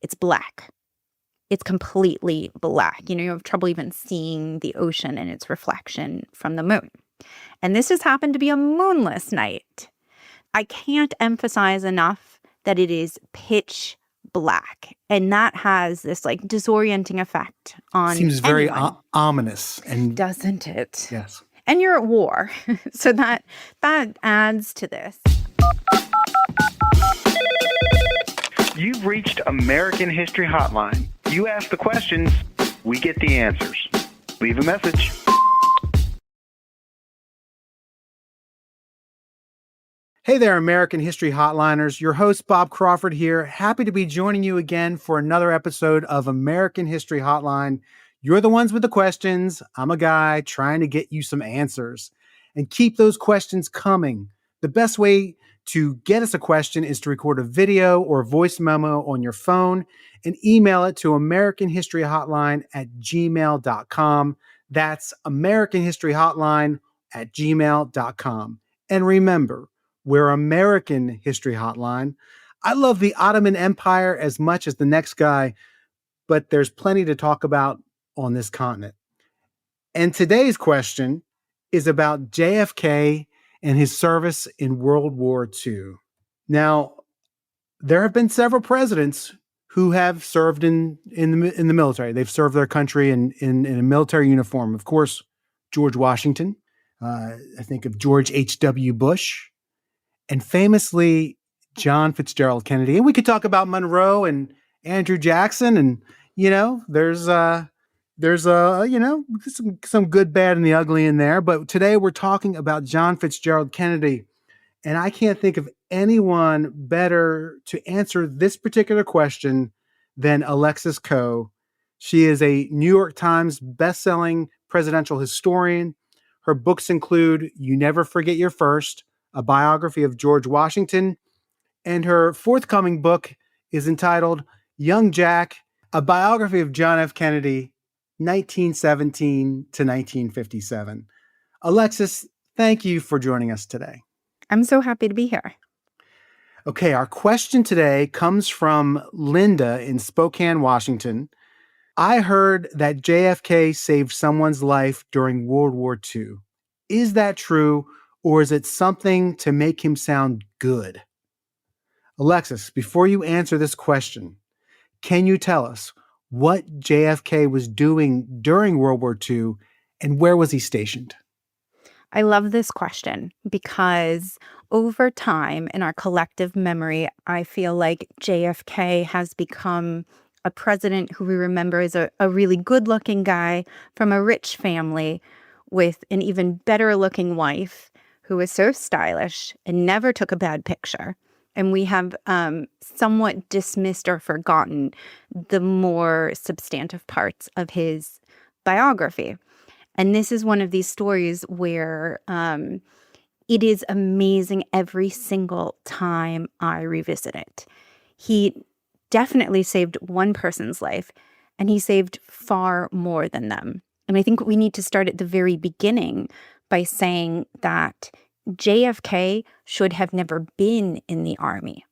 it's black. It's completely black. You have trouble even seeing the ocean and its reflection from the moon. And this has happened to be a moonless night. I can't emphasize enough that it is pitch black. And that has this disorienting effect on Seems very anyone. ominous. And Doesn't it? yes. And you're at war. So that adds to this. You've reached American History Hotline. You ask the questions, we get the answers. Leave a message. Hey there, American History Hotliners. Your host, Bob Crawford here. Happy to be joining you again for another episode of American History Hotline. You're the ones with the questions. I'm a guy trying to get you some answers. And keep those questions coming. The best way to get us a question is to record a video or a voice memo on your phone and email it to americanhistoryhotline@gmail.com. That's americanhistoryhotline@gmail.com. And remember, we're American History Hotline. I love the Ottoman Empire as much as the next guy, but there's plenty to talk about on this continent. And today's question is about JFK and his service in World War II. Now, there have been several presidents who have served in the military. They've served their country in a military uniform. Of course, George Washington. I think of George H.W. Bush. And famously, John Fitzgerald Kennedy. And we could talk about Monroe and Andrew Jackson. And, there's some good, bad, and the ugly in there. But today we're talking about John Fitzgerald Kennedy. And I can't think of anyone better to answer this particular question than Alexis Coe. She is a New York Times bestselling presidential historian. Her books include You Never Forget Your First, a biography of George Washington, and her forthcoming book is entitled Young Jack, a biography of John F. Kennedy, 1917 to 1957. Alexis, thank you for joining us today. I'm so happy to be here. Okay, our question today comes from Linda in Spokane, Washington. I heard that JFK saved someone's life during World War II. Is that true, or is it something to make him sound good? Alexis, before you answer this question, can you tell us what JFK was doing during World War II and where was he stationed? I love this question because over time in our collective memory, I feel like JFK has become a president who we remember as a really good-looking guy from a rich family with an even better-looking wife who was so stylish and never took a bad picture. And we have somewhat dismissed or forgotten the more substantive parts of his biography. And this is one of these stories where it is amazing every single time I revisit it. He definitely saved one person's life, and he saved far more than them. And I think we need to start at the very beginning by saying that JFK should have never been in the army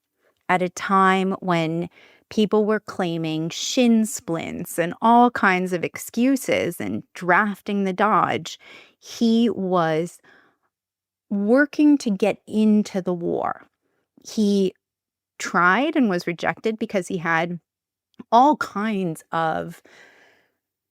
at a time when people were claiming shin splints and all kinds of excuses and drafting the Dodge. He was working to get into the war. He tried and was rejected because he had all kinds of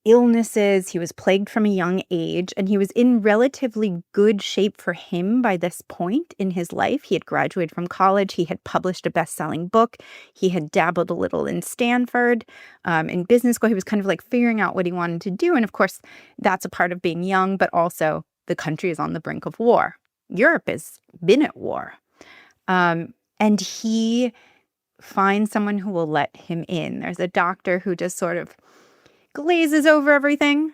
illnesses. He was plagued from a young age, and he was in relatively good shape for him by this point in his life. He had graduated from college. He had published a best-selling book. He had dabbled a little in Stanford, in business school. He was kind of figuring out what he wanted to do. And of course, that's a part of being young, but also the country is on the brink of war. Europe has been at war. And he finds someone who will let him in. There's a doctor who just sort of glazes over everything.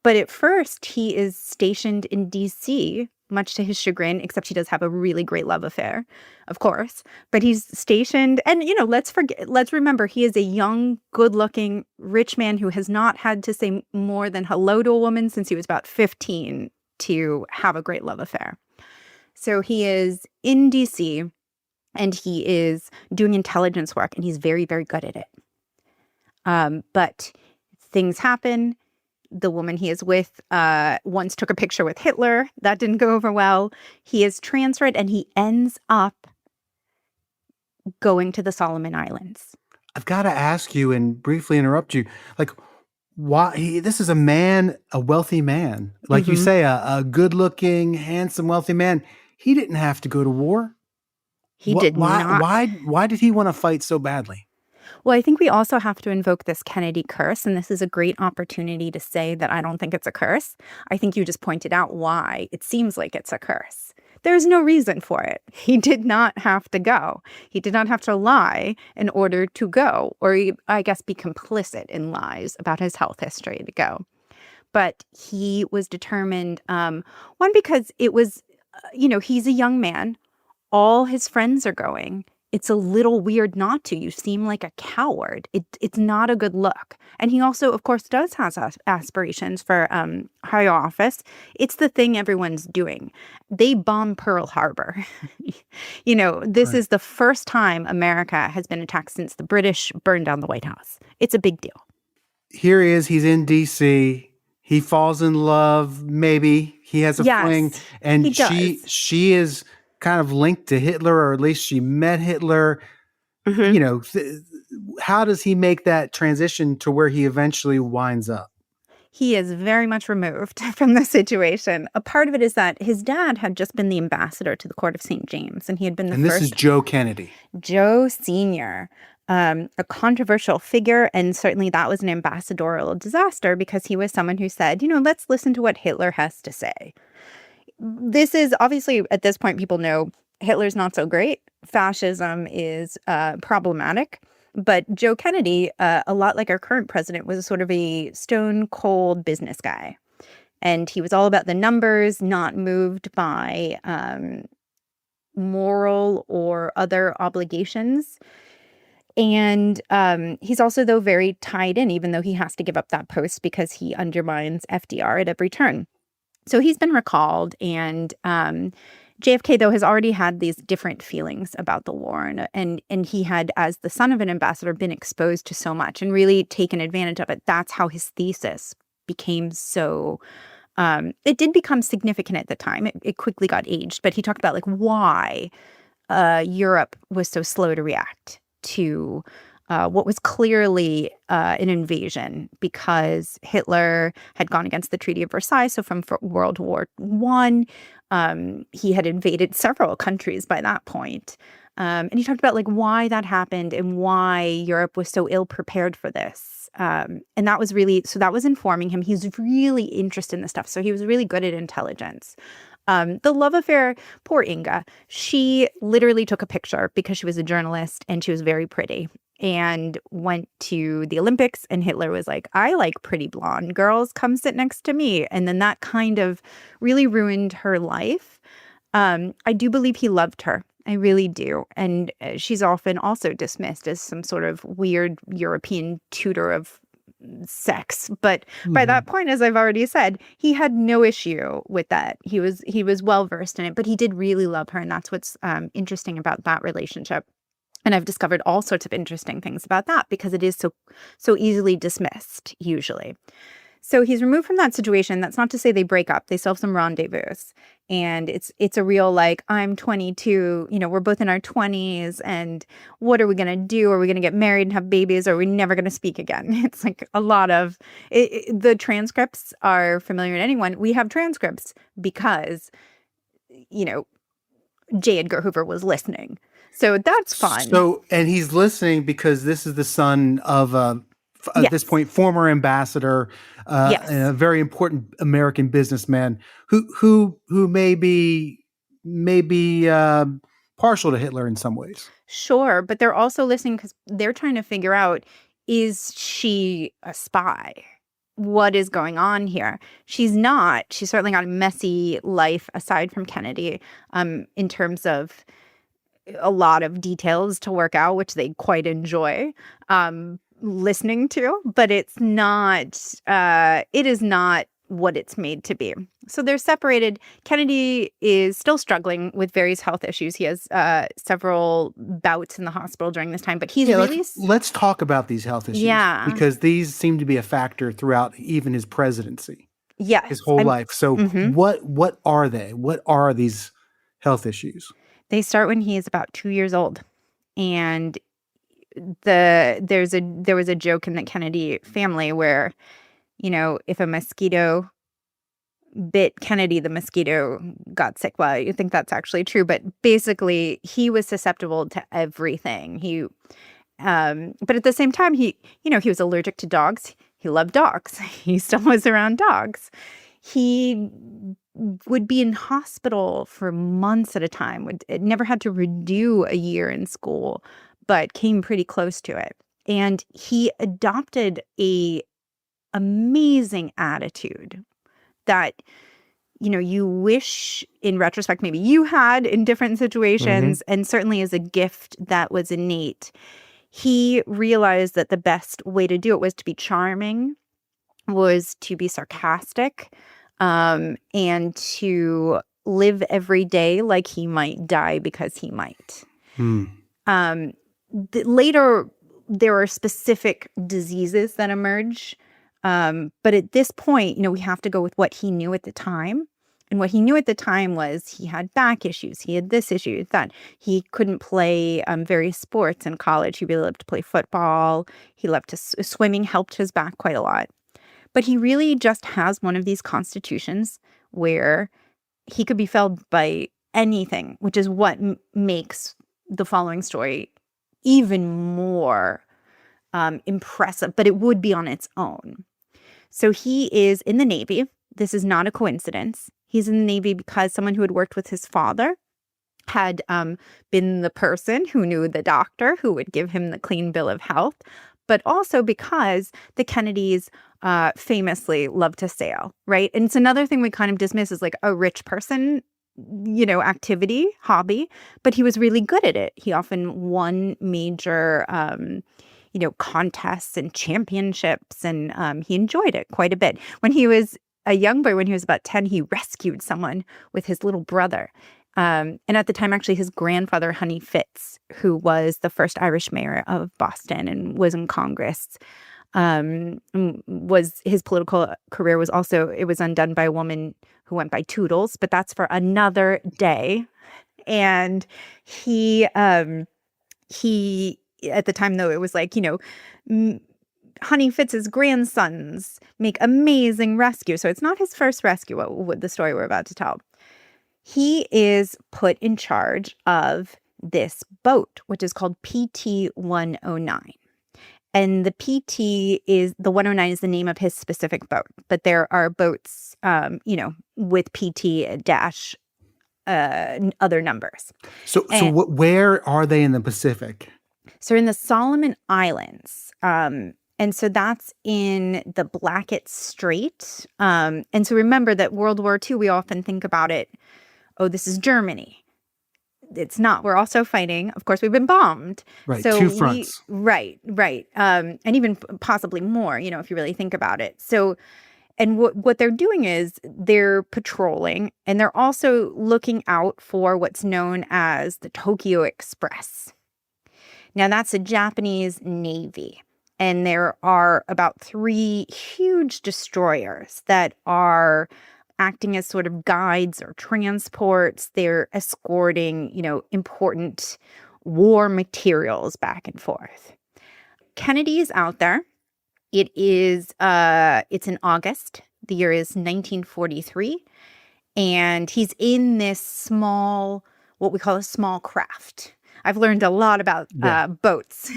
But at first, he is stationed in D.C., much to his chagrin, except he does have a really great love affair, of course. But he's stationed, and, let's remember, he is a young, good-looking, rich man who has not had to say more than hello to a woman since he was about 15 to have a great love affair. So he is in D.C., and he is doing intelligence work, and he's very, very good at it. But things happen. The woman he is with once took a picture with Hitler. That didn't go over well. He is transferred and he ends up going to the Solomon Islands. I've got to ask you and briefly interrupt you. Like, why? This is a man, a wealthy man. Like you Hmm. say, a good-looking, handsome, wealthy man. He didn't have to go to war. He did not. Why did he want to fight so badly? Well, I think we also have to invoke this Kennedy curse, and this is a great opportunity to say that I don't think it's a curse. I think you just pointed out why it seems like it's a curse. There's no reason for it. He did not have to go. He did not have to lie in order to go, or I guess be complicit in lies about his health history to go. But he was determined, one, because it was, he's a young man. All his friends are going. It's a little weird not to. You seem like a coward. It's not a good look. And he also, of course, does have aspirations for high office. It's the thing everyone's doing. They bomb Pearl Harbor. This Right. is the first time America has been attacked since the British burned down the White House. It's a big deal. Here he is. He's in D.C. He falls in love. Maybe he has a fling, Yes, he and does. she is kind of linked to Hitler, or at least she met Hitler. Mhm. You know, how does he make that transition to where he eventually winds up? He is very much removed from the situation. A part of it is that his dad had just been the ambassador to the court of St. James, and he had been the And this is first Joe Kennedy. Joe Sr., a controversial figure. And certainly that was an ambassadorial disaster because he was someone who said, let's listen to what Hitler has to say. This is obviously, at this point, people know Hitler's not so great. Fascism is problematic. But Joe Kennedy, a lot like our current president, was sort of a stone cold business guy. And he was all about the numbers, not moved by moral or other obligations. And he's also, though, very tied in, even though he has to give up that post because he undermines FDR at every turn. So he's been recalled, and JFK, though, has already had these different feelings about the war, and he had, as the son of an ambassador, been exposed to so much and really taken advantage of it. That's how his thesis became so. It did become significant at the time. It quickly got aged, but he talked about why Europe was so slow to react to what was clearly an invasion because Hitler had gone against the Treaty of Versailles. So from World War I, he had invaded several countries by that point. And he talked about why that happened and why Europe was so ill prepared for this. And that was that was informing him. He was really interested in this stuff. So he was really good at intelligence. The love affair, poor Inga, she literally took a picture because she was a journalist and she was very pretty and went to the Olympics, and Hitler was like, I like pretty blonde girls, come sit next to me. And then that kind of really ruined her life. I do believe he loved her. I really do. And she's often also dismissed as some sort of weird European tutor of sex. But by that point, as I've already said, he had no issue with that. He was well versed in it, but he did really love her. And that's what's interesting about that relationship. And I've discovered all sorts of interesting things about that because it is so easily dismissed, usually. So he's removed from that situation. That's not to say they break up. They still have some rendezvous. And it's a real I'm 22, we're both in our 20s, and what are we going to do? Are we going to get married and have babies, or are we never going to speak again? It's a lot of the transcripts are familiar to anyone. We have transcripts because, J. Edgar Hoover was listening. So that's fun. So, and he's listening because this is the son of at this Yes. point, former ambassador, and Yes. a very important American businessman who may be partial to Hitler in some ways. Sure, but they're also listening because they're trying to figure out, is she a spy? What is going on here? She's not. She's certainly got a messy life aside from Kennedy, in terms of a lot of details to work out, which they quite enjoy listening to. But it's not. It is not what it's made to be. So they're separated. Kennedy is still struggling with various health issues. He has several bouts in the hospital during this time, but he's Yeah, really let's talk about these health issues yeah. because these seem to be a factor throughout even his presidency, his Yes. whole life. So Mhm. what are they? What are these health issues? They start when he is about 2 years old. And there was a joke in the Kennedy family where, if a mosquito bit Kennedy, the mosquito got sick. Well, you think that's actually true, but basically he was susceptible to everything. But at the same time, he was allergic to dogs. He loved dogs. He still was around dogs. He would be in hospital for months at a time. Never had to redo a year in school, but came pretty close to it. And he adopted a amazing attitude that you wish in retrospect maybe you had in different Hmm. situations, and certainly as a gift that was innate. He realized that the best way to do it was to be charming, was to be sarcastic, and to live every day like he might die because he might. Hmm. Um, Later, there are specific diseases that emerge. But at this point, we have to go with what he knew at the time. And what he knew at the time was he had back issues. He had this issue, that he couldn't play various sports in college. He really loved to play football. He loved to swimming, helped his back quite a lot. But he really just has one of these constitutions where he could be felled by anything, which is what makes the following story even more impressive, but it would be on its own. So he is in the Navy. This is not a coincidence. He's in the Navy because someone who had worked with his father had been the person who knew the doctor who would give him the clean bill of health, but also because the Kennedys famously love to sail, right? And it's another thing we kind of dismiss as like a rich person, activity, hobby, but he was really good at it. He often won major, contests and championships, and he enjoyed it quite a bit. When he was a young boy, when he was about 10, he rescued someone with his little brother. And at the time, actually, his grandfather, Honey Fitz, who was the first Irish mayor of Boston and was in Congress, was his political career was also, it was undone by a woman who went by Toodles, but that's for another day. And he at the time, though, it was like, Honey Fitz's grandsons make amazing rescue. So it's not his first rescue, what the story we're about to tell. He is put in charge of this boat, which is called PT 109. And the 109 is the name of his specific boat. But there are boats, with PT dash other numbers. So And where are they in the Pacific? so in the Solomon Islands, and so that's in the Blackett Strait. And so remember that World War II, we often think about it, oh, this is Germany. It's not. We're also fighting. Of course, we've been bombed. Right, So two fronts. right. And even possibly more, if you really think about it. So, and what they're doing is they're patrolling, and they're also looking out for what's known as the Tokyo Express. Now, that's a Japanese navy. And there are about 3 huge destroyers that are acting as sort of guides or transports. They're escorting, important war materials back and forth. Kennedy is out there. It's in August. The year is 1943. And he's in this small, what we call a small craft. I've learned a lot about Yeah. boats.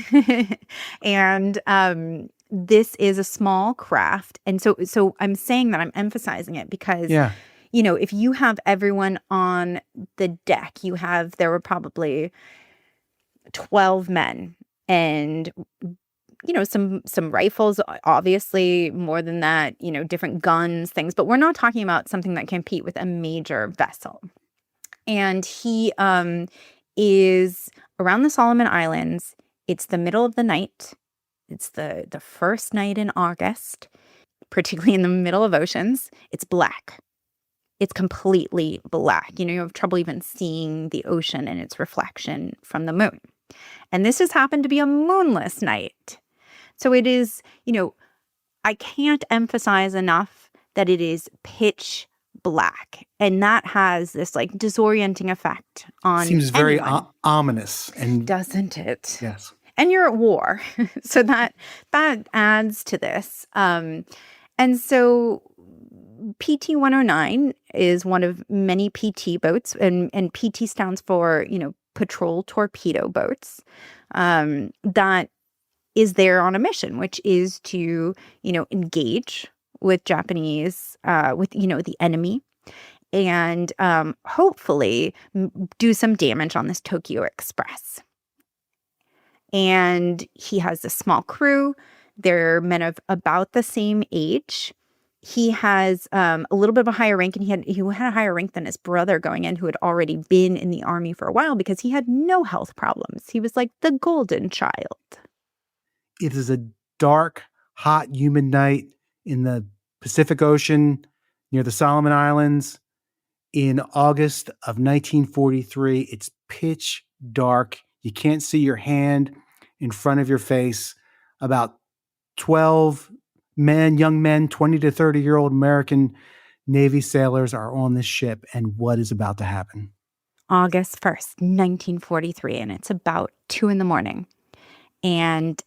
And this is a small craft. And so I'm saying that, I'm emphasizing it because, Yeah. if you have everyone on the deck, there were probably 12 men and, some rifles, obviously more than that, different guns, things, but we're not talking about something that can compete with a major vessel. And he is around the Solomon Islands. It's the middle of the night. It's the first night in August. particularly in the middle of oceans, it's black. It's completely black. You have trouble even seeing the ocean and its reflection from the moon. And this has happened to be a moonless night. So it is, I can't emphasize enough that it is pitch black. And that has this disorienting effect on Seems very anyone. ominous. And doesn't it? yes. And you're at war. So that adds to this. And so PT 109 is one of many PT boats, and PT stands for, patrol torpedo boats, that is there on a mission, which is to, engage with Japanese, with, the enemy, and hopefully do some damage on this Tokyo Express. And he has a small crew. They're men of about the same age. He has a little bit of a higher rank, and he had a higher rank than his brother going in, who had already been in the army for a while because he had no health problems. He was like the golden child. It is a dark, hot, humid night in the Pacific Ocean near the Solomon Islands in August of 1943. It's pitch dark. You can't see your hand in front of your face. About 12 young men, 20 to 30-year-old American Navy sailors are on this ship. And what is about to happen? August 1st, 1943, and it's about 2 a.m. And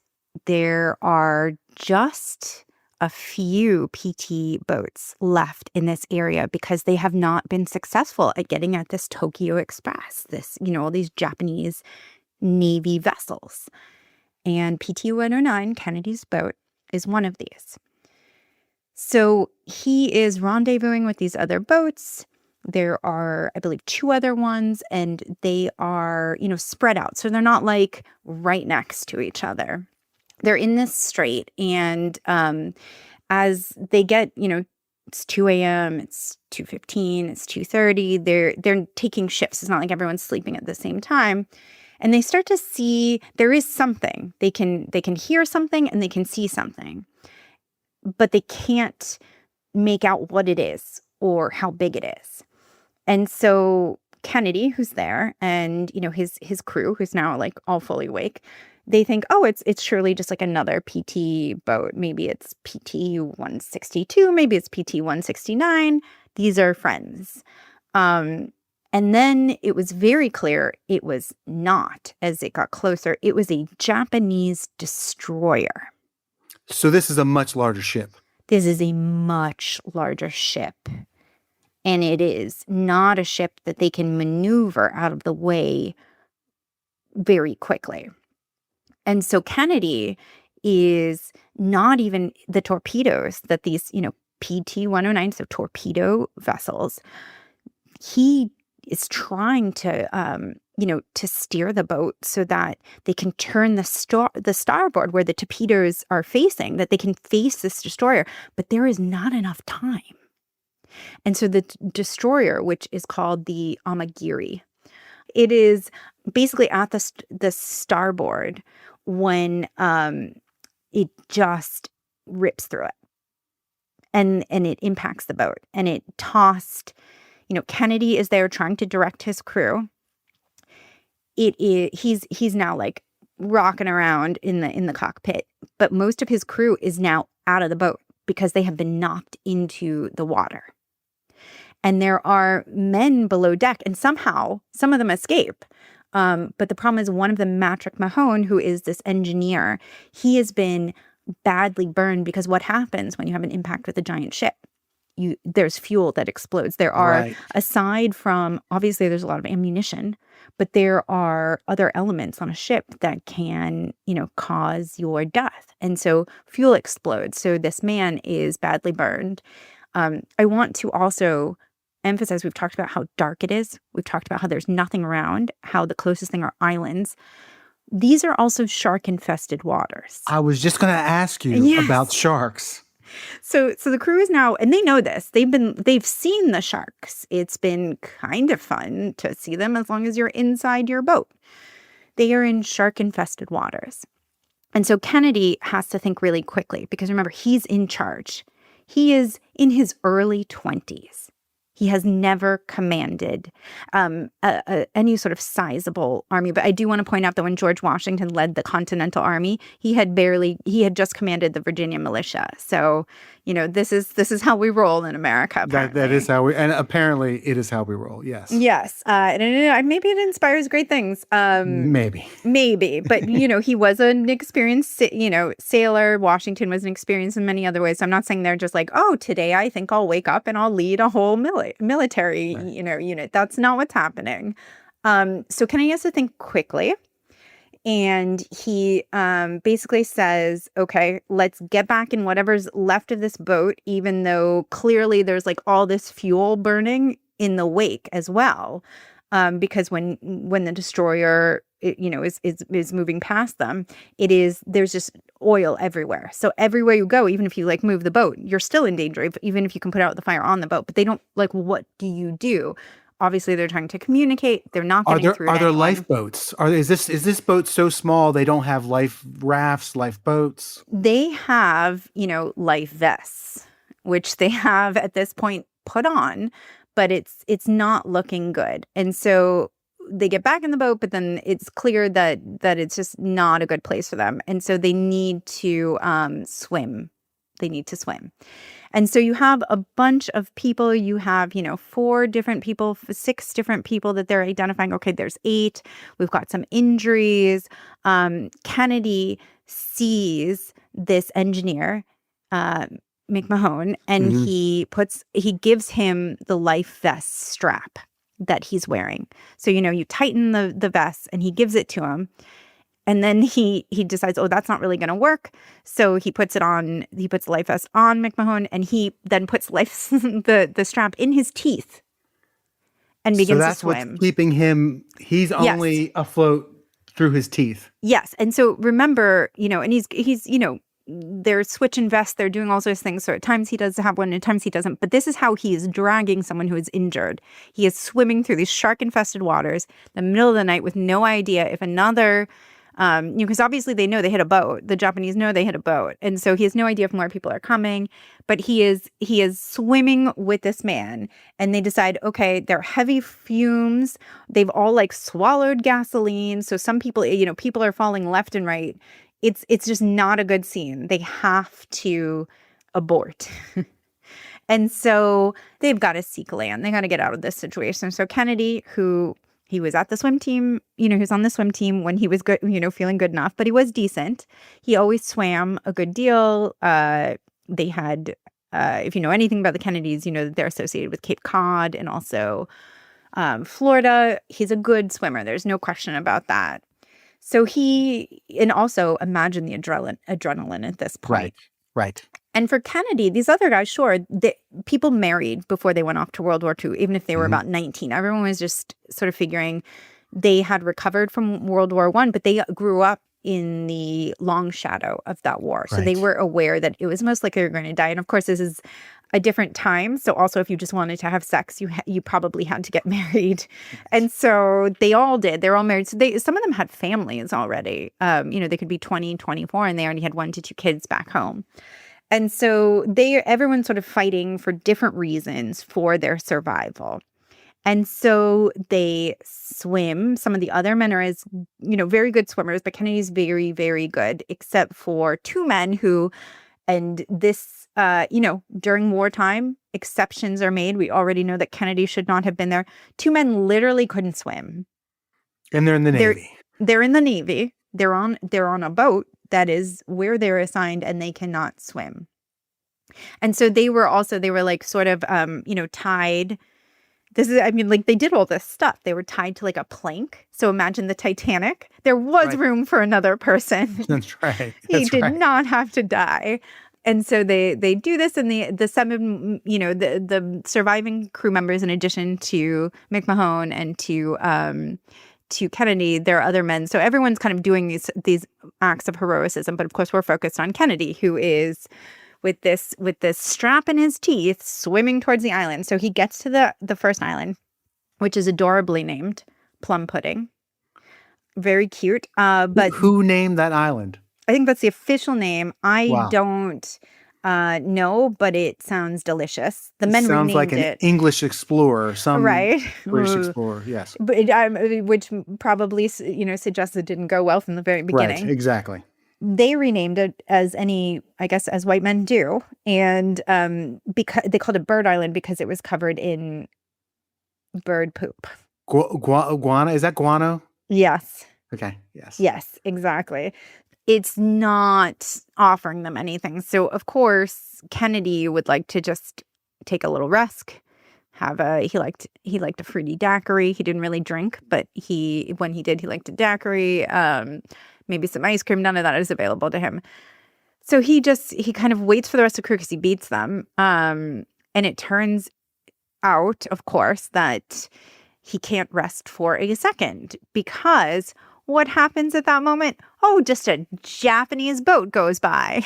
there are just a few PT boats left in this area because they have not been successful at getting at this Tokyo Express, all these Japanese Navy vessels. And PT 109, Kennedy's boat, is one of these. So he is rendezvousing with these other boats. There are, I believe, 2 other ones, and they are, spread out. So they're not right next to each other. They're in this strait, and as they get, it's 2 a.m., it's 2:15, it's 2:30, they're taking shifts. It's not like everyone's sleeping at the same time. And they start to see there is something. They can hear something and they can see something, but they can't make out what it is or how big it is. And so Kennedy, who's there, and his crew, who's now all fully awake, they think, oh, it's surely just another PT boat. Maybe it's PT 162, maybe it's PT 169. These are friends. And then it was very clear it was not. As it got closer, it was a Japanese destroyer. So this is a much larger ship. This is a much larger ship. And it is not a ship that they can maneuver out of the way very quickly. And so Kennedy is not even the torpedoes that these, PT 109, so torpedo vessels, he is trying to, to steer the boat so that they can turn the starboard where the torpedoes are facing, that they can face this destroyer. But there is not enough time. And so the destroyer, which is called the Amagiri, it is basically at the starboard when it just rips through it. And it impacts the boat. And it tossed, Kennedy is there trying to direct his crew. He's now rocking around in the cockpit, but most of his crew is now out of the boat because they have been knocked into the water. And there are men below deck, and somehow some of them escape. But the problem is one of them, Patrick Mahone, who is this engineer, he has been badly burned because what happens when you have an impact with a giant ship? There's fuel that explodes. There are, Right. aside from, obviously there's a lot of ammunition, but there are other elements on a ship that can, cause your death. And so fuel explodes. So this man is badly burned. I want to also emphasize, we've talked about how dark it is. We've talked about how there's nothing around, how the closest thing are islands. These are also shark-infested waters. I was just going to ask you Yes. about sharks. So the crew is now, and they know this. They've seen the sharks. It's been kind of fun to see them as long as you're inside your boat. They are in shark-infested waters. And so Kennedy has to think really quickly because remember, he's in charge. He is in his early 20s. He has never commanded any sort of sizable army. But I do want to point out that when George Washington led the Continental Army, he had just commanded the Virginia militia. So, this is how we roll in America, apparently. That is how and apparently it is how we roll. Yes. Yes. And maybe it inspires great things. Maybe. But, he was an experienced, sailor. Washington was an experienced in many other ways. So I'm not saying they're just like, oh, today I think I'll wake up and I'll lead a whole military, Right. unit. That's not what's happening. So Kennedy has to think quickly. And he basically says, okay, let's get back in whatever's left of this boat, even though clearly there's like all this fuel burning in the wake as well. Because when the destroyer, is moving past them, there's just oil everywhere. So everywhere you go, even if you like move the boat, you're still in danger, even if you can put out the fire on the boat. But they don't what do you do? Obviously, they're trying to communicate. They're not getting through. Are there lifeboats? Is this boat so small they don't have life rafts, lifeboats? They have, life vests, which they have at this point put on, but it's not looking good. And so they get back in the boat, but then it's clear that it's just not a good place for them. And so they need to swim. They need to swim. And so you have a bunch of people. You have, 4 different people, 6 different people that they're identifying. Okay, there's 8. We've got some injuries. Kennedy sees this engineer, McMahon, and he gives him the life vest strap that he's wearing. So, you tighten the vest and he gives it to him. And then he decides, oh, that's not really going to work. So he puts it on. He puts the life vest on McMahon, and he then puts the strap in his teeth and begins to swim. So that's what's keeping him. He's only afloat through his teeth. Yes, and so remember, and he's they're switching vests. They're doing all sorts of things. So at times he does have one, at times he doesn't. But this is how he is dragging someone who is injured. He is swimming through these shark-infested waters in the middle of the night with no idea if another. Because obviously they know they hit a boat. The Japanese know they hit a boat. And so he has no idea if more people are coming, but he is swimming with this man, and they decide, okay, they're heavy fumes. They've all swallowed gasoline. So some people, people are falling left and right. It's just not a good scene. They have to abort. And so they've got to seek land. They got to get out of this situation. So Kennedy, he was at the swim team, he was on the swim team when he was good, feeling good enough, but he was decent. He always swam a good deal. They had, if you know anything about the Kennedys, they're associated with Cape Cod and also Florida. He's a good swimmer. There's no question about that. So and also imagine the adrenaline at this point. Right. And for Kennedy, these other guys, sure, people married before they went off to World War II, even if they were about 19. Everyone was just sort of figuring they had recovered from World War I, but they grew up in the long shadow of that war. So they were aware that it was most likely they were going to die. And of course, this is a different time. So also, if you just wanted to have sex, you probably had to get married. And so they all did. They're all married. So some of them had families already. They could be 20, 24, and they already had 1 to 2 kids back home. And so everyone's sort of fighting for different reasons for their survival. And so they swim. Some of the other men are very good swimmers, but Kennedy's very, very good, except for 2 men who, and this, during wartime, exceptions are made. We already know that Kennedy should not have been there. 2 men literally couldn't swim. And they're in the Navy. They're in the Navy. They're on a boat that is where they're assigned, and they cannot swim. And so they were sort of, tied. They did all this stuff. They were tied to a plank. So imagine the Titanic. There was room for another person. That's right. He did not have to die. And so they do this, and the 7, the surviving crew members, in addition to McMahon and to Kennedy, there are other men. So everyone's kind of doing these acts of heroism, but of course we're focused on Kennedy, who is with this strap in his teeth swimming towards the island. So he gets to the first island, which is adorably named Plum Pudding. Very cute. But who named that island? I think that's the official name. I don't No, but it sounds delicious. The It men sounds like renamed an it. English explorer, some Right. British explorer. Yes. But which probably, suggests it didn't go well from the very Right. beginning. Exactly. They renamed it as as white men do. And because they called it Bird Island because it was covered in bird poop. Guano? Is that guano? Yes. Okay. Yes. Yes, exactly. It's not offering them anything. So, of course, Kennedy would like to just take a little risk. He liked a fruity daiquiri. He didn't really drink, but when he did, he liked a daiquiri. Maybe some ice cream. None of that is available to him. So he kind of waits for the rest of the crew because he beats them. And it turns out, of course, that he can't rest for a second because what happens at that moment? Oh, just a Japanese boat goes by.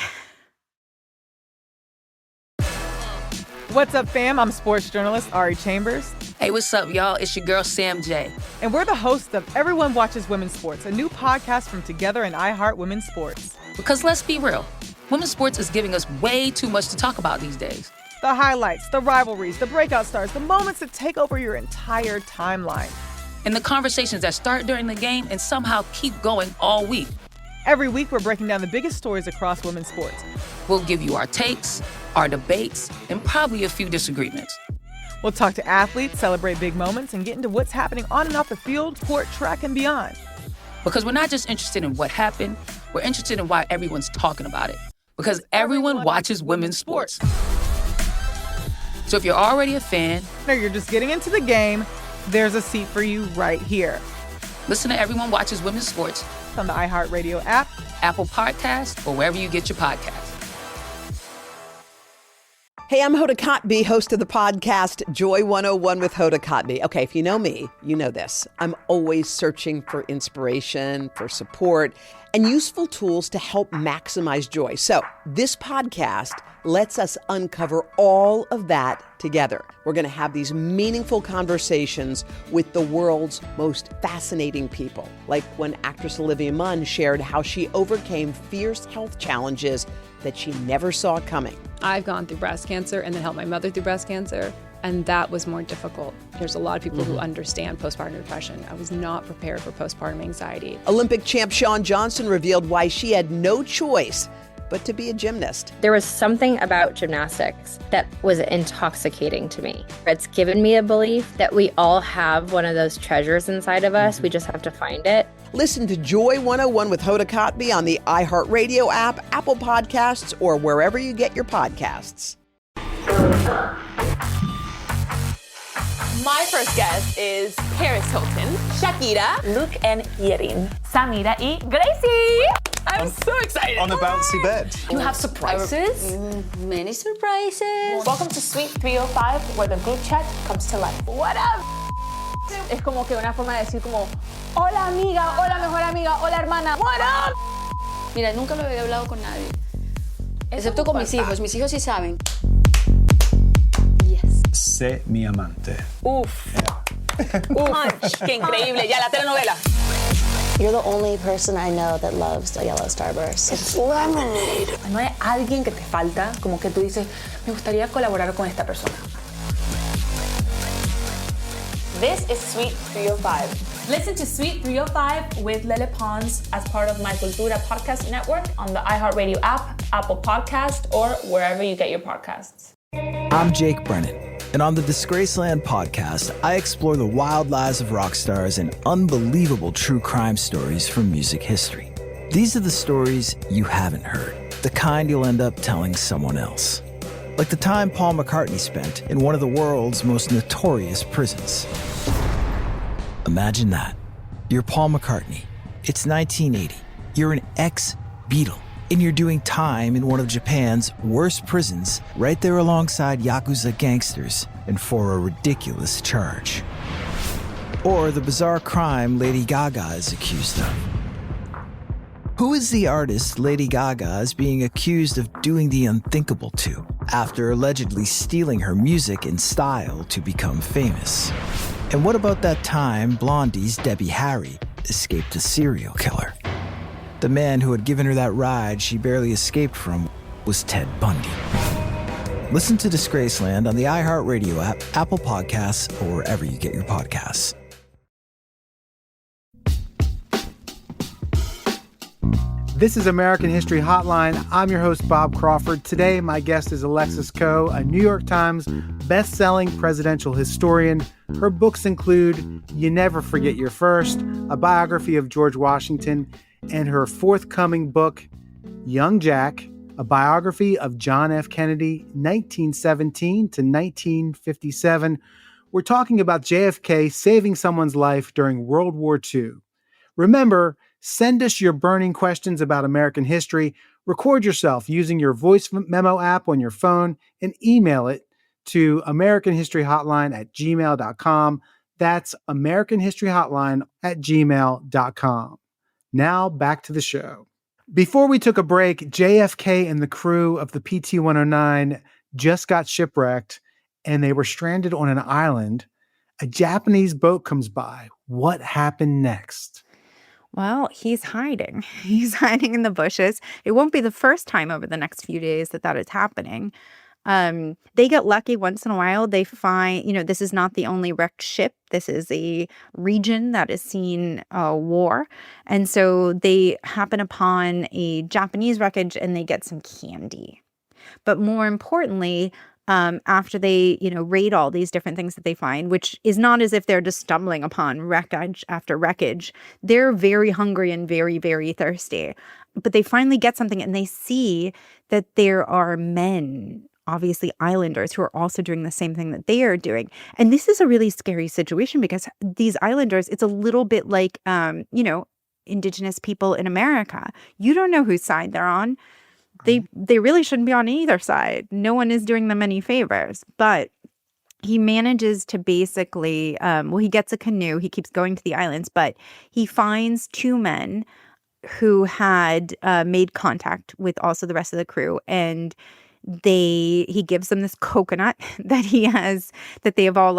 What's up, fam? I'm sports journalist Ari Chambers. Hey, what's up, y'all? It's your girl, Sam J. And we're the hosts of Everyone Watches Women's Sports, a new podcast from Together and iHeart Women's Sports. Because let's be real, women's sports is giving us way too much to talk about these days. The highlights, the rivalries, the breakout stars, the moments that take over your entire timeline. And the conversations that start during the game and somehow keep going all week. Every week, we're breaking down the biggest stories across women's sports. We'll give you our takes, our debates, and probably a few disagreements. We'll talk to athletes, celebrate big moments, and get into what's happening on and off the field, court, track, and beyond. Because we're not just interested in what happened, we're interested in why everyone's talking about it. Because everyone watches women's sports. So if you're already a fan, or you're just getting into the game, there's a seat for you right here. Listen to Everyone Watches Women's Sports on the iHeartRadio app, Apple Podcasts, or wherever you get your podcasts. Hey, I'm Hoda Kotb, host of the podcast Joy 101 with Hoda Kotb. Okay, if you know me, you know this. I'm always searching for inspiration, for support, and useful tools to help maximize joy. So this podcast lets us uncover all of that together. We're going to have these meaningful conversations with the world's most fascinating people, like when actress Olivia Munn shared how she overcame fierce health challenges that she never saw coming. I've gone through breast cancer and then helped my mother through breast cancer, and that was more difficult. There's a lot of people who understand postpartum depression. I was not prepared for postpartum anxiety. Olympic champ Shawn Johnson revealed why she had no choice but to be a gymnast. There was something about gymnastics that was intoxicating to me. It's given me a belief that we all have one of those treasures inside of us. We just have to find it. Listen to Joy 101 with Hoda Kotb on the iHeartRadio app, Apple Podcasts, or wherever you get your podcasts. My first guest is Paris Hilton, Shakira, Luke and Yerin, Samira y Gracie. I'm so excited. On a bouncy bed. You have surprises? Many surprises. Welcome to Suite 305, where the group chat comes to life. What up? Es como que una forma de decir como, hola amiga, hola mejor amiga, hola hermana, what up? Mira, nunca lo había hablado con nadie. Excepto con mis hijos. Mis hijos sí saben. Yes. Sé mi amante. Uf. Punch. Qué increíble. Ya, la telenovela. You're the only person I know that loves a yellow starburst. It's lemonade. No hay alguien que te falta, como que tú dices, me gustaría colaborar con esta persona. This is Suite 305. Listen to Suite 305 with Lele Pons as part of My Cultura podcast network on the iHeartRadio app, Apple Podcast, or wherever you get your podcasts. I'm Jake Brennan, and on the Disgraceland podcast, I explore the wild lives of rock stars and unbelievable true crime stories from music history. These are the stories you haven't heard, the kind you'll end up telling someone else. Like the time Paul McCartney spent in one of the world's most notorious prisons. Imagine that. You're Paul McCartney. It's 1980. You're an ex-Beatle, and you're doing time in one of Japan's worst prisons, right there alongside Yakuza gangsters, and for a ridiculous charge. Or the bizarre crime Lady Gaga is accused of. Who is the artist Lady Gaga is being accused of doing the unthinkable to, after allegedly stealing her music and style to become famous? And what about that time Blondie's Debbie Harry escaped a serial killer? The man who had given her that ride she barely escaped from was Ted Bundy. Listen to Disgraceland on the iHeartRadio app, Apple Podcasts, or wherever you get your podcasts. This is American History Hotline. I'm your host, Bob Crawford. Today, my guest is Alexis Coe, a New York Times best-selling presidential historian. Her books include You Never Forget Your First, a biography of George Washington, and her forthcoming book, Young Jack, a biography of John F. Kennedy, 1917 to 1957. We're talking about JFK saving someone's life during World War II. Remember, send us your burning questions about American history. Record yourself using your voice memo app on your phone and email it to americanhistoryhotline@gmail.com. That's americanhistoryhotline@gmail.com. Now back to the show. Before we took a break, JFK and the crew of the PT-109 just got shipwrecked and they were stranded on an island. A Japanese boat comes by. What happened next? Well, he's hiding. He's hiding in the bushes. It won't be the first time over the next few days that is happening. They get lucky once in a while. They find, this is not the only wrecked ship. This is a region that has seen war. And so they happen upon a Japanese wreckage and they get some candy. But more importantly, after they, raid all these different things that they find, which is not as if they're just stumbling upon wreckage after wreckage. They're very hungry and very, very thirsty. But they finally get something and they see that there are men, obviously islanders, who are also doing the same thing that they are doing. And this is a really scary situation because these islanders, it's a little bit like, indigenous people in America. You don't know whose side they're on. They really shouldn't be on either side. No one is doing them any favors. But he manages to basically, he gets a canoe. He keeps going to the islands, but he finds two men who had made contact with also the rest of the crew. And he gives them this coconut that they have all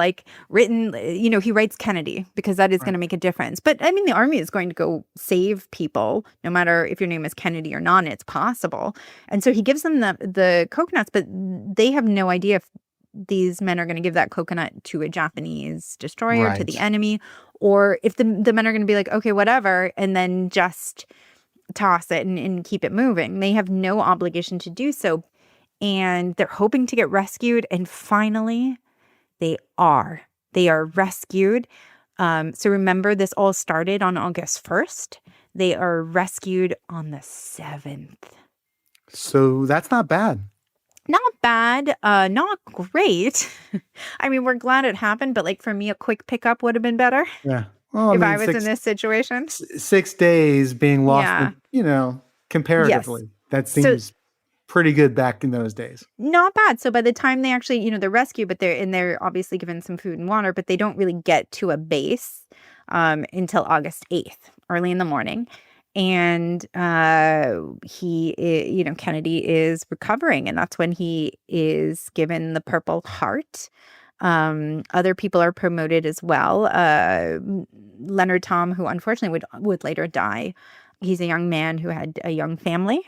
written, he writes Kennedy because that is going to make a difference. But I mean, the army is going to go save people no matter if your name is Kennedy or not, and it's possible. And so he gives them the coconuts, but they have no idea if these men are going to give that coconut to a Japanese destroyer, to the enemy, or if the men are going to be like, okay, whatever, and then just toss it and keep it moving. They have no obligation to do so. And they're hoping to get rescued. And finally, they are. They are rescued. So remember, this all started on August 1st. They are rescued on the 7th. So that's not bad. Not bad. Not great. I mean, we're glad it happened. But for me, a quick pickup would have been better. Yeah. Well, if I was in this situation. 6 days being lost, comparatively. Yes. That seems pretty good back in those days. Not bad. So by the time they actually, they're rescued, but they're obviously given some food and water, but they don't really get to a base until August 8th, early in the morning. And Kennedy is recovering, and that's when he is given the Purple Heart. Other people are promoted as well. Leonard Tom, who unfortunately would later die. He's a young man who had a young family.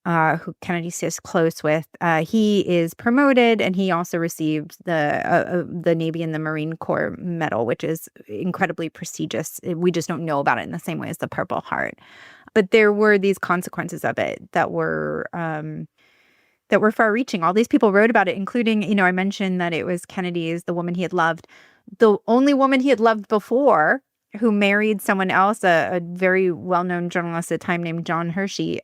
Who Kennedy stays close with, he is promoted, and he also received the Navy and the Marine Corps medal, which is incredibly prestigious. We just don't know about it in the same way as the Purple Heart. But there were these consequences of it that were far-reaching. All these people wrote about it, including, I mentioned that it was Kennedy's, the woman he had loved, the only woman he had loved before, who married someone else, a very well-known journalist at the time named John Hershey.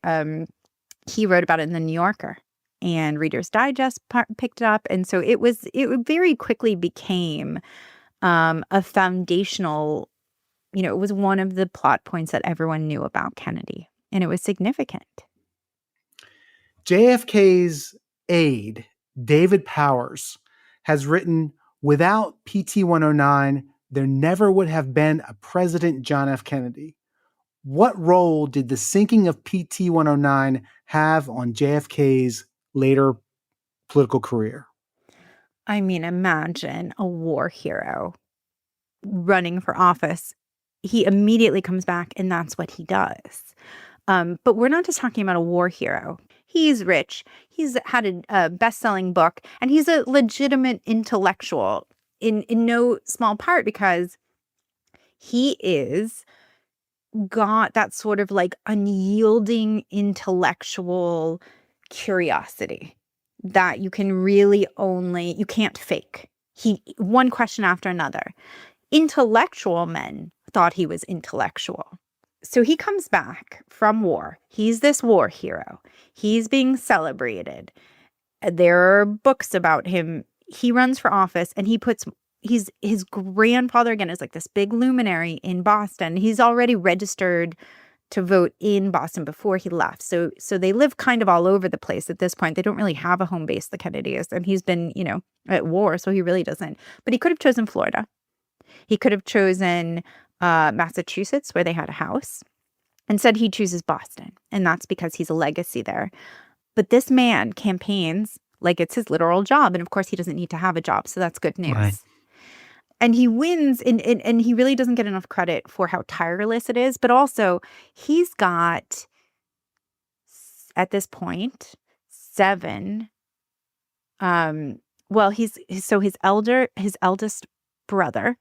He wrote about it in the New Yorker, and Reader's Digest picked it up. And so it very quickly became a foundational, it was one of the plot points that everyone knew about Kennedy, and it was significant. JFK's aide, David Powers, has written, without PT-109, there never would have been a President John F. Kennedy. What role did the sinking of PT-109 have on JFK's later political career? I mean, imagine a war hero running for office. He immediately comes back, and that's what he does. But we're not just talking about a war hero. He's rich. He's had a best-selling book, and he's a legitimate intellectual in no small part because he is got that sort of like unyielding intellectual curiosity that you can really only, you can't fake. One question after another. Intellectual men thought he was intellectual. So he comes back from war. He's this war hero. He's being celebrated. There are books about him. He runs for office and his grandfather, again, is like this big luminary in Boston. He's already registered to vote in Boston before he left. So they live kind of all over the place at this point. They don't really have a home base, the Kennedys. And he's been, at war, so he really doesn't. But he could have chosen Florida. He could have chosen Massachusetts, where they had a house. Instead, he chooses Boston. And that's because he's a legacy there. But this man campaigns like it's his literal job. And of course, he doesn't need to have a job. So that's good news. Right. And he wins, and he really doesn't get enough credit for how tireless it is. But also, he's got, at this point, 7. His eldest brother,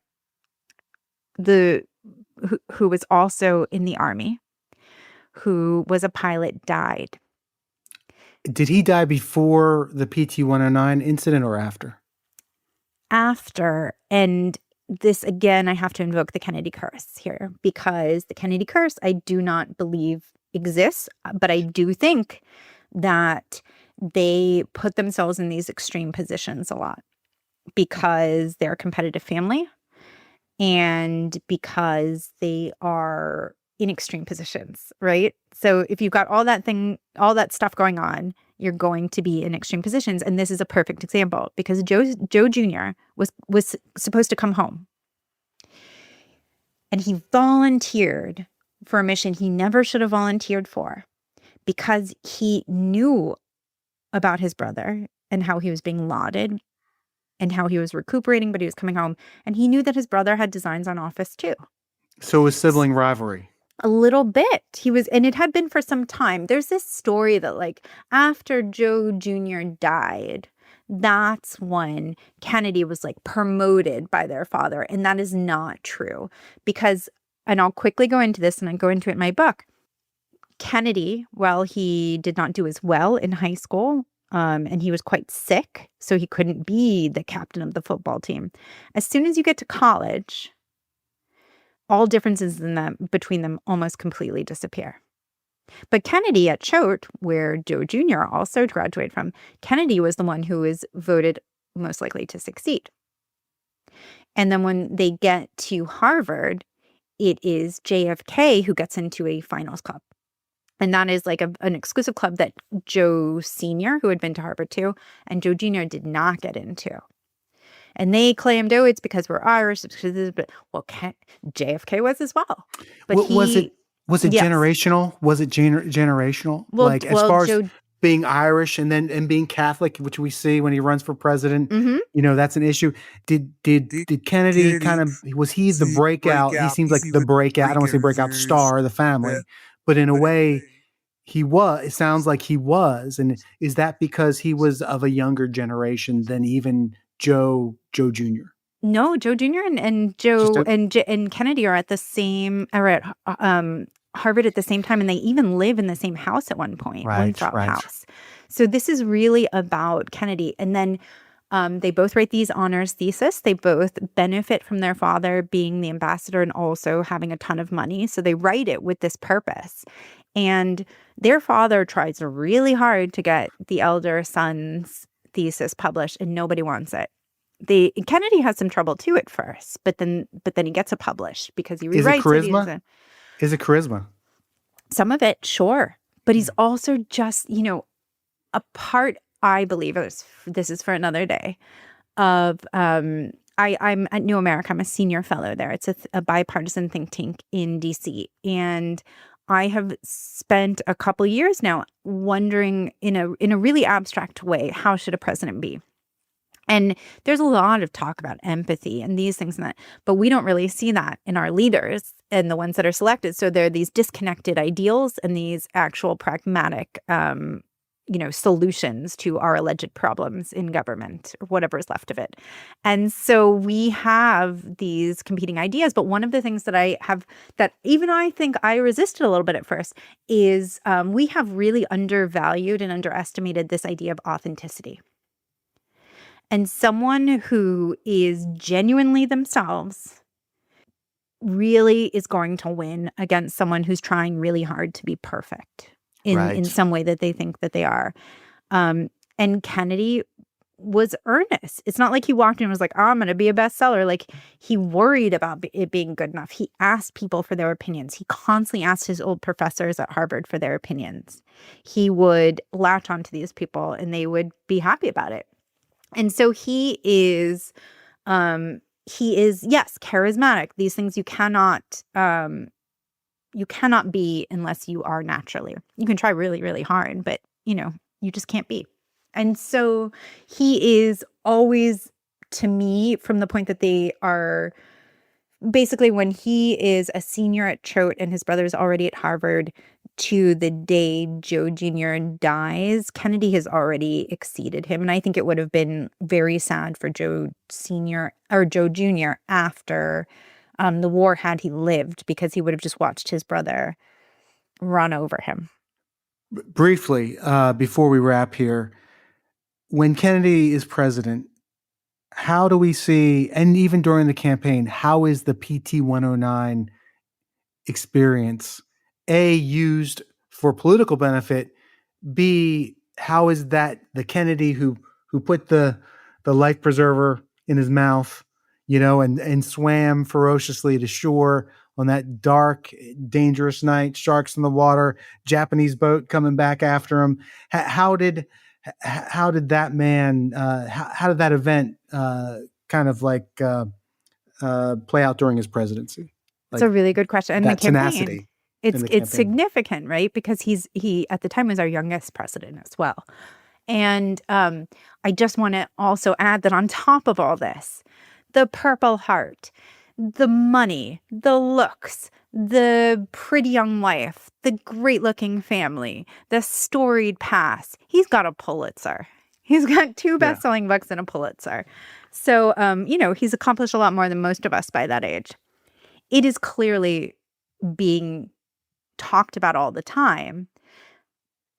who was also in the army, who was a pilot, died. Did he die before the PT-109 incident or after? After. And this, again, I have to invoke the Kennedy curse here, because the Kennedy curse I do not believe exists, but I do think that they put themselves in these extreme positions a lot because they're a competitive family and because they are in extreme positions, right? So if you've got all that stuff going on, you're going to be in extreme positions. And this is a perfect example because Joe Jr. was supposed to come home. And he volunteered for a mission he never should have volunteered for because he knew about his brother and how he was being lauded and how he was recuperating, but he was coming home. And he knew that his brother had designs on office too. So it was sibling rivalry. A little bit. And it had been for some time. There's this story that like after Joe Jr. died, that's when Kennedy was like promoted by their father. And that is not true because, and I'll quickly go into this and I go into it in my book. Kennedy, while he did not do as well in high school, and he was quite sick, so he couldn't be the captain of the football team. As soon as you get to college, all differences between them almost completely disappear. But Kennedy at Choate, where Joe Jr. also graduated from, Kennedy was the one who was voted most likely to succeed. And then when they get to Harvard, it is JFK who gets into a finals club. And that is like an exclusive club that Joe Sr., who had been to Harvard too, and Joe Jr. did not get into. And they claimed, it's because we're Irish. Well, JFK was as well. But was it generational? Was it generational? Well, as far as being Irish and being Catholic, which we see when he runs for president, that's an issue. Did Kennedy was he the breakout? He seems like the breakout. I don't want to say breakout star of the family, but in a way, he was. It sounds like he was. And is that because he was of a younger generation than even Joe Jr.? No, Joe Jr. and Joe and Kennedy are at Harvard at the same time, and they even live in the same house at one point, Winthrop House. So this is really about Kennedy. And then they both write these honors thesis. They both benefit from their father being the ambassador and also having a ton of money. So they write it with this purpose. And their father tries really hard to get the elder son's thesis published, and nobody wants it. Kennedy has some trouble too at first, but then he gets it published because he rewrites it. Is it charisma? Some of it, sure. But he's also just, a part, I believe, this is for another day, of I'm at New America. I'm a senior fellow there. It's a bipartisan think tank in D.C. And I have spent a couple years now wondering in a really abstract way, how should a president be? And there's a lot of talk about empathy and these things and that, but we don't really see that in our leaders and the ones that are selected. So there are these disconnected ideals and these actual pragmatic, solutions to our alleged problems in government or whatever is left of it. And so we have these competing ideas. But one of the things that I have that even I think I resisted a little bit at first is we have really undervalued and underestimated this idea of authenticity. And someone who is genuinely themselves really is going to win against someone who's trying really hard to be perfect in some way that they think that they are. And Kennedy was earnest. It's not like he walked in and was like, I'm going to be a bestseller. Like, he worried about it being good enough. He asked people for their opinions. He constantly asked his old professors at Harvard for their opinions. He would latch onto these people and they would be happy about it. And so he is, yes, charismatic. These things you cannot be unless you are naturally. You can try really, really hard, but you just can't be. And so he is always, to me, from the point that they are basically when he is a senior at Choate and his brother is already at Harvard to the day Joe Jr. dies, Kennedy has already exceeded him. And I think it would have been very sad for Joe Sr. or Joe Jr. after the war had he lived, because he would have just watched his brother run over him. Briefly, before we wrap here, when Kennedy is president, how do we see, and even during the campaign, how is the PT 109 experience, A, used for political benefit, B, how is that the Kennedy who put the life preserver in his mouth, and swam ferociously to shore on that dark, dangerous night, sharks in the water, Japanese boat coming back after him. How did that man, how did that event kind of play out during his presidency? It's a really good question. And that the campaign, tenacity. it's significant, right? Because he at the time was our youngest president as well. And I just want to also add that on top of all this, the Purple Heart, the money, the looks, the pretty young wife, the great looking family, the storied past. He's got a Pulitzer. He's got 2 best-selling books and a Pulitzer. So, he's accomplished a lot more than most of us by that age. It is clearly being talked about all the time.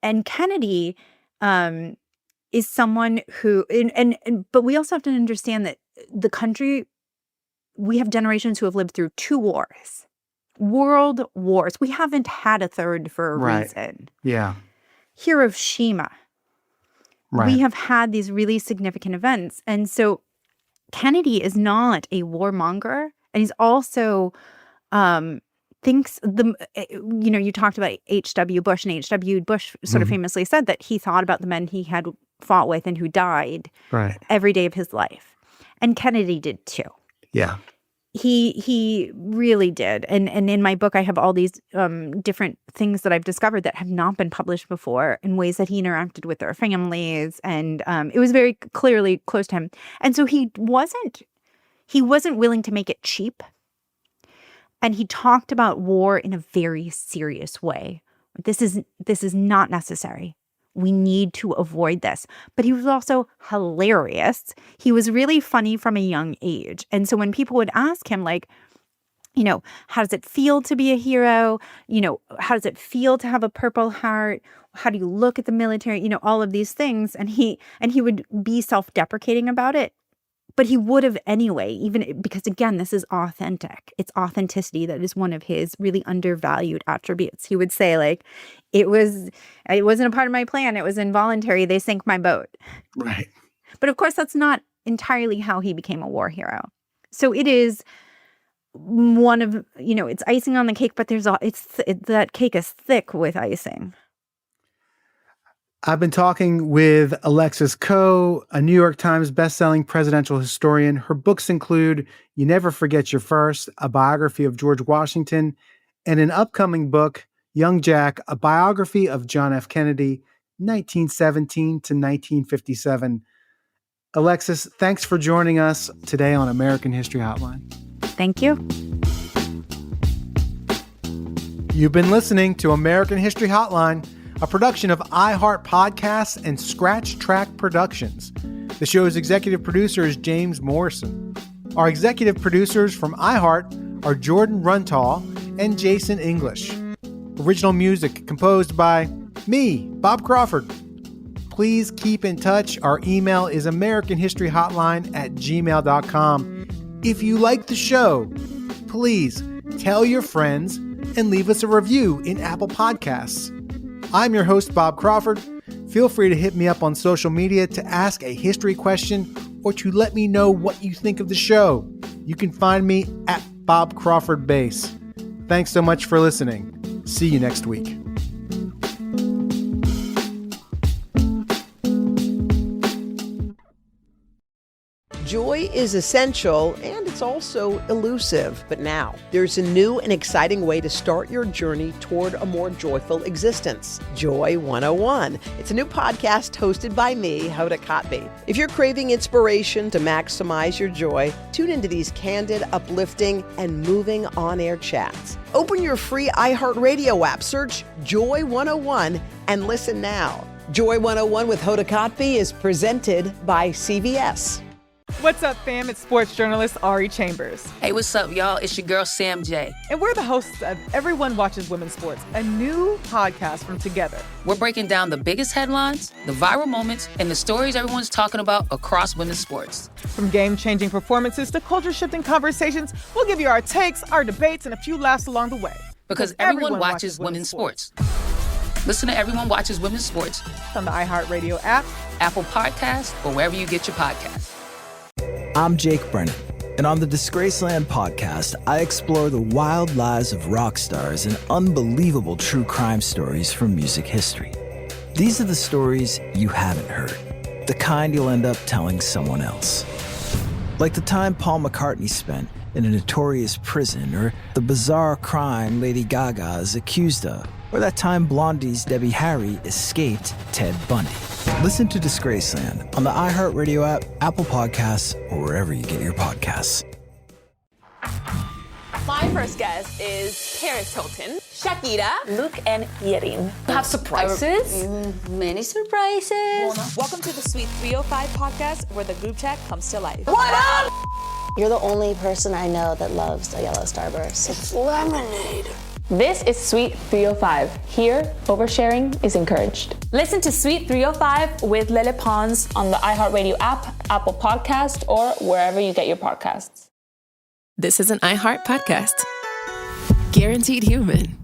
And Kennedy is someone who, but we also have to understand that the country, we have generations who have lived through 2 wars. World wars. We haven't had a third for a reason. Yeah. Hiroshima. Right. We have had these really significant events. And so Kennedy is not a warmonger. And he's also thinks you talked about H.W. Bush, and H.W. Bush sort of famously said that he thought about the men he had fought with and who died every day of his life. And Kennedy did too. Yeah. He really did. And in my book, I have all these different things that I've discovered that have not been published before in ways that he interacted with their families. And it was very clearly close to him. And so he wasn't willing to make it cheap. And he talked about war in a very serious way. This is not necessary. We need to avoid this. But he was also hilarious. He was really funny from a young age. And so when people would ask him, how does it feel to be a hero? How does it feel to have a Purple Heart? How do you look at the military? All of these things. And he would be self-deprecating about it. But he would have anyway, even because, again, this is authentic. It's authenticity that is one of his really undervalued attributes. He would say, it wasn't a part of my plan. It was involuntary. They sank my boat. Right. But of course, that's not entirely how he became a war hero. So it is one of, it's icing on the cake, but that cake is thick with icing. I've been talking with Alexis Coe, a New York Times bestselling presidential historian. Her books include You Never Forget Your First, a biography of George Washington, and an upcoming book, Young Jack, a biography of John F. Kennedy, 1917 to 1957. Alexis, thanks for joining us today on American History Hotline. Thank you. You've been listening to American History Hotline. a production of iHeart Podcasts and Scratch Track Productions. The show's executive producer is James Morrison. Our executive producers from iHeart are Jordan Runtall and Jason English. Original music composed by me, Bob Crawford. Please keep in touch. Our email is americanhistoryhotline@gmail.com. If you like the show, please tell your friends and leave us a review in Apple Podcasts. I'm your host, Bob Crawford. Feel free to hit me up on social media to ask a history question or to let me know what you think of the show. You can find me at Bob Crawford Base. Thanks so much for listening. See you next week. Joy is essential and it's also elusive. But now, there's a new and exciting way to start your journey toward a more joyful existence. Joy 101. It's a new podcast hosted by me, Hoda Kotb. If you're craving inspiration to maximize your joy, tune into these candid, uplifting, and moving on-air chats. Open your free iHeartRadio app, search Joy 101, and listen now. Joy 101 with Hoda Kotb is presented by CVS. What's up, fam? It's sports journalist Ari Chambers. Hey, what's up, y'all? It's your girl, Sam J. And we're the hosts of Everyone Watches Women's Sports, a new podcast from Together. We're breaking down the biggest headlines, the viral moments, and the stories everyone's talking about across women's sports. From game-changing performances to culture-shifting conversations, we'll give you our takes, our debates, and a few laughs along the way. Because everyone watches women's sports. Listen to Everyone Watches Women's Sports on the iHeartRadio app, Apple Podcasts, or wherever you get your podcasts. I'm Jake Brennan, and on the Disgraceland podcast, I explore the wild lives of rock stars and unbelievable true crime stories from music history. These are the stories you haven't heard, the kind you'll end up telling someone else. Like the time Paul McCartney spent in a notorious prison, or the bizarre crime Lady Gaga is accused of, or that time Blondie's Debbie Harry escaped Ted Bundy. Listen to Disgraceland on the iHeartRadio app, Apple Podcasts, or wherever you get your podcasts. My first guest is Paris Hilton, Shakira, Luke, and Yerin. Have surprises? Many surprises. Welcome to the Suite 305 podcast, where the group chat comes to life. What up? You're the only person I know that loves a yellow Starburst. It's lemonade. This is Suite 305. Here, oversharing is encouraged. Listen to Suite 305 with Lele Pons on the iHeartRadio app, Apple Podcast, or wherever you get your podcasts. This is an iHeart podcast. Guaranteed human.